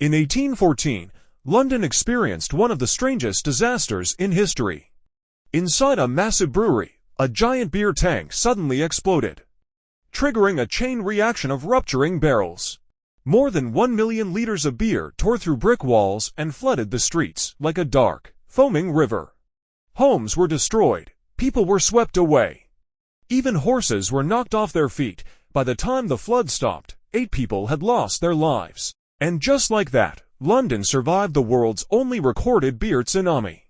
In 1814, London experienced one of the strangest disasters in history. Inside a massive brewery, a giant beer tank suddenly exploded, triggering a chain reaction of rupturing barrels. More than 1 million liters of beer tore through brick walls and flooded the streets like a dark, foaming river. Homes were destroyed, people were swept away. Even horses were knocked off their feet. By the time the flood stopped, 8 people had lost their lives. And just like that, London survived the world's only recorded beer tsunami.